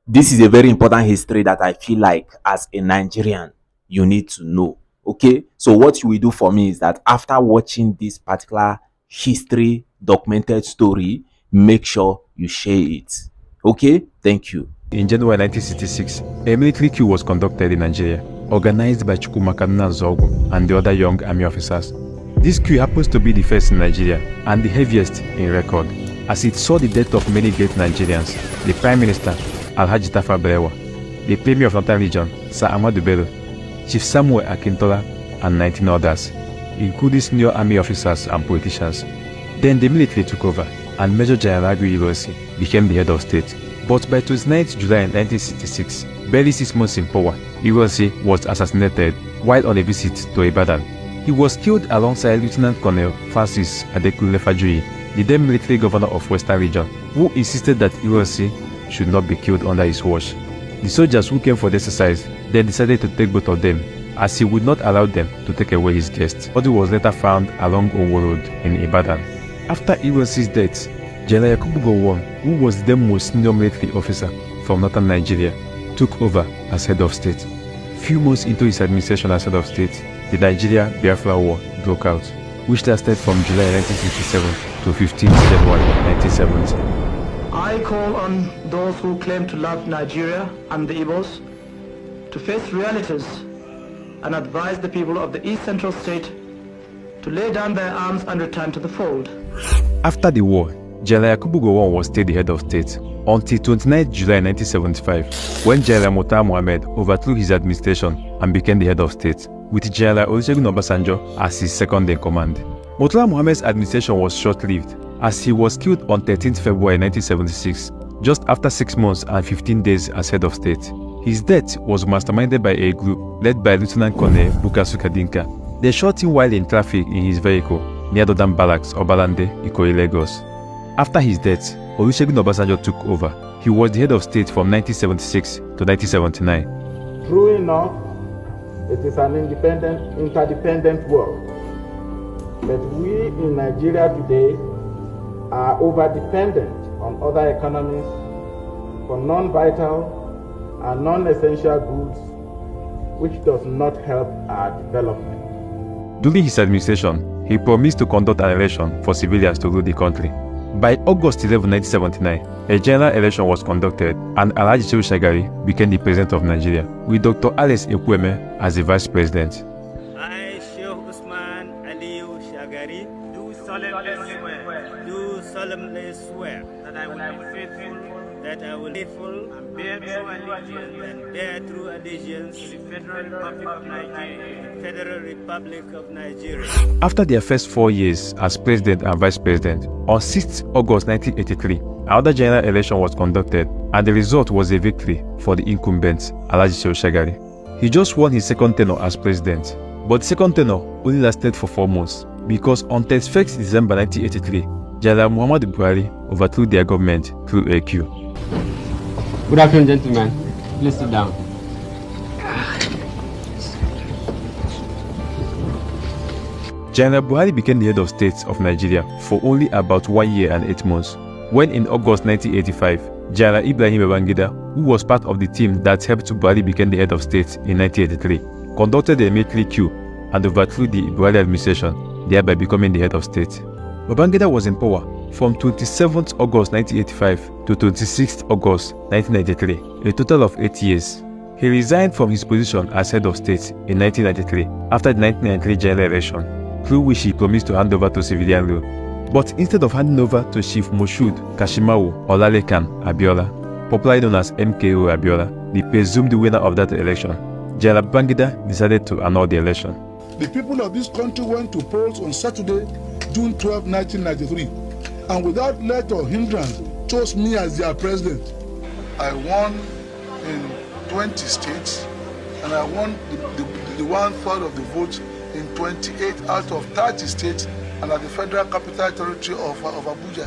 This is a very important history that I feel like as a Nigerian, you need to know. Okay. So what you will do for me is that after watching this particular history documented story, make sure you share it. Okay. Thank you. In January 1966, a military coup was conducted in Nigeria, organized by Chukwumakaduna Zogu and the other young army officers. This coup happens to be the first in Nigeria and the heaviest in record, as it saw the death of many great Nigerians: the Prime Minister, Alhaji Tafawa Balewa, the Premier of Northern Region, Sir Ahmadu Bello, Chief Samuel Akintola, and 19 others, including senior army officers and politicians. Then the military took over, and Major General Agui Ironsi became the head of state. But by 29th July 1966, barely 6 months in power, Ironsi was assassinated while on a visit to Ibadan. He was killed alongside Lieutenant Colonel Francis Adekunle Fajuyi, the then military governor of Western Region, who insisted that Ironsi should not be killed under his watch. The soldiers who came for the exercise then decided to take both of them, as he would not allow them to take away his guest. Body was later found along Owo Road in Ibadan. After Ironsi's death, General Yakubu Gowon, who was the most senior military officer from northern Nigeria, took over as head of state. Few months into his administration as head of state, the Nigeria-Biafra War broke out, which lasted from July 1967 to 15th January 1970. I call on those who claim to love Nigeria and the Igbos to face realities and advise the people of the East Central State to lay down their arms and return to the fold. After the war, General Yakubu Gowon was still the head of state until 29 July 1975, when General Murtala Mohammed overthrew his administration and became the head of state, with General Olusegun Obasanjo as his second in command. Murtala Mohammed's administration was short-lived, as he was killed on 13th February 1976, just after 6 months and 15 days as head of state. His death was masterminded by a group led by Lieutenant Colonel Bukasu Kadinka. They shot him while in traffic in his vehicle near Dodam Barracks, Obalande, Ikoyi, Lagos. After his death, Olusegun Obasanjo took over. He was the head of state from 1976 to 1979. True enough, it is an interdependent world. But we in Nigeria today are over-dependent on other economies for non-vital and non-essential goods, which does not help our development. During his administration, he promised to conduct an election for civilians to rule the country. By August 11, 1979, a general election was conducted and Alhaji Shehu Shagari became the president of Nigeria, with Dr. Alex Ekwueme as the vice president. I, Sheikh Usman Aliyu Shagari, do solemnly swear that I will be faithful and bear true allegiance to the Federal Republic of Nigeria. After their first 4 years as president and vice president, on 6th August 1983, another general election was conducted, and the result was a victory for the incumbent Alhaji Shehu Shagari. He just won his second tenure as president, but the second tenure only lasted for 4 months, because on 31st December 1983, General Muhammadu Buhari overthrew their government through a coup. Good afternoon, gentlemen. Please sit down. General Buhari became the head of state of Nigeria for only about 1 year and 8 months, when in August 1985, General Ibrahim Babangida, who was part of the team that helped Buhari become the head of state in 1983, conducted a military coup and overthrew the Buhari administration, thereby becoming the head of state. Babangida was in power from 27th August 1985 to 26th August 1993, a total of 8 years. He resigned from his position as head of state in 1993 after the 1993 general election, through which he promised to hand over to civilian rule. But instead of handing over to Chief Moshood Kashimawo Olalekan Abiola, popularly known as MKO Abiola, the presumed winner of that election, General Babangida decided to annul the election. The people of this country went to polls on Saturday, June 12, 1993, and without let or hindrance chose me as their president. I won in 20 states, and I won the 1/3 of the votes in 28 out of 30 states and at the Federal Capital Territory of Abuja.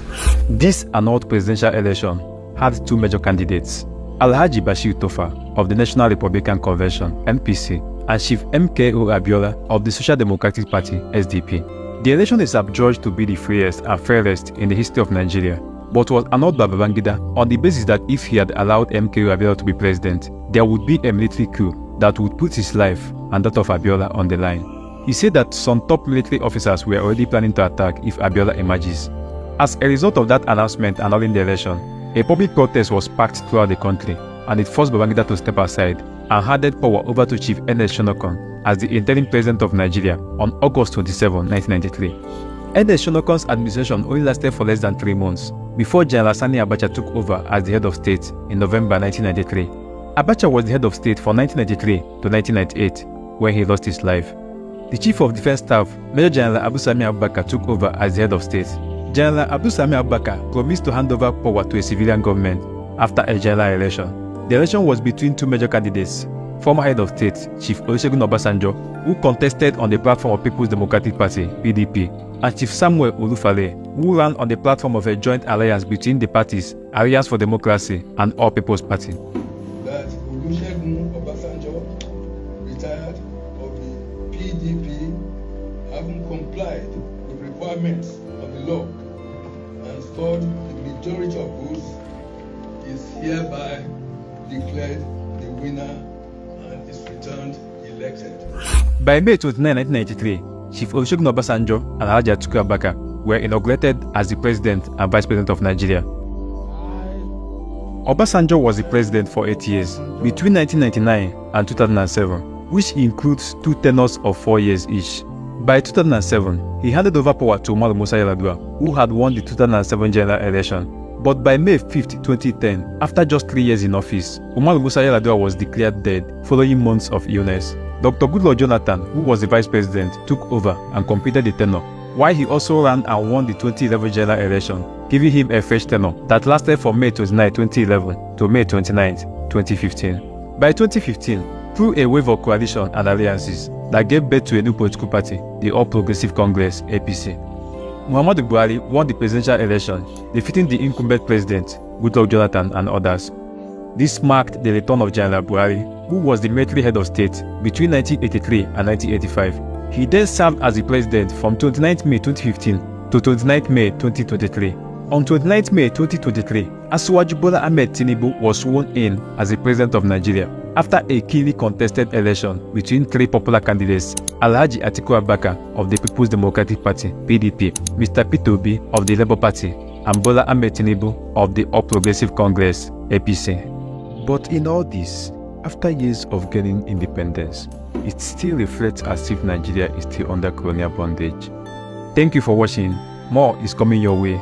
This annulled presidential election had 2 major candidates: Alhaji Bashir Tofa of the National Republican Convention (NPC) and Chief MKO Abiola of the Social Democratic Party (SDP). The election is adjudged to be the freest and fairest in the history of Nigeria, but was annulled by Babangida on the basis that if he had allowed MKO Abiola to be president, there would be a military coup that would put his life and that of Abiola on the line. He said that some top military officers were already planning to attack if Abiola emerges. As a result of that announcement annulling the election, a public protest was sparked throughout the country, and it forced Babangida to step aside and handed power over to Chief Ernest Shonekan as the interim president of Nigeria on August 27, 1993. Ernest Shonekan's administration only lasted for less than 3 months before General Sani Abacha took over as the head of state in November 1993. Abacha was the head of state from 1993 to 1998 when he lost his life. The Chief of Defense Staff, Major General Abu Sami Abubakar, took over as the head of state. General Abu Sami Abubakar promised to hand over power to a civilian government after a general election. The election was between two major candidates, former head of state Chief Olusegun Obasanjo, who contested on the platform of People's Democratic Party (PDP), and Chief Samuel Olufale, who ran on the platform of a joint alliance between the parties Alliance for Democracy and All People's Party. That Olusegun Obasanjo, retired of the PDP, having complied with requirements of the law and scored the majority of votes, is hereby declared the winner and is returned elected. By May 29, 1993, Chief Olusegun Obasanjo and Alhaji Atiku Abubakar were inaugurated as the president and vice president of Nigeria. Obasanjo was the president for 8 years, between 1999 and 2007, which includes 2 tenures of 4 years each. By 2007, he handed over power to Umaru Musa Yar'Adua, who had won the 2007 general election. But by May 5, 2010, after just 3 years in office, Umaru Musa Yar'Adua was declared dead following months of illness. Dr. Goodluck Jonathan, who was the vice president, took over and completed the tenure, while he also ran and won the 2011 general election, giving him a fresh tenure that lasted from May 29, 2011 to May 29, 2015. By 2015, through a wave of coalition and alliances that gave birth to a new political party, the All Progressive Congress (APC), Muhammadu Buhari won the presidential election, defeating the incumbent president, Goodluck Jonathan, and others. This marked the return of General Buhari, who was the military head of state between 1983 and 1985. He then served as the president from 29 May 2015 to 29 May 2023. On 29 May 2023, Asiwaju Bola Ahmed Tinubu was sworn in as the president of Nigeria after a keenly contested election between 3 popular candidates: Alhaji Atiku Abubakar of the People's Democratic Party (PDP), Mr. Peter Obi of the Labour Party, and Bola Ahmed Tinubu of the All Progressive Congress (APC). But in all this, after years of gaining independence, it still reflects as if Nigeria is still under colonial bondage. Thank you for watching. More is coming your way.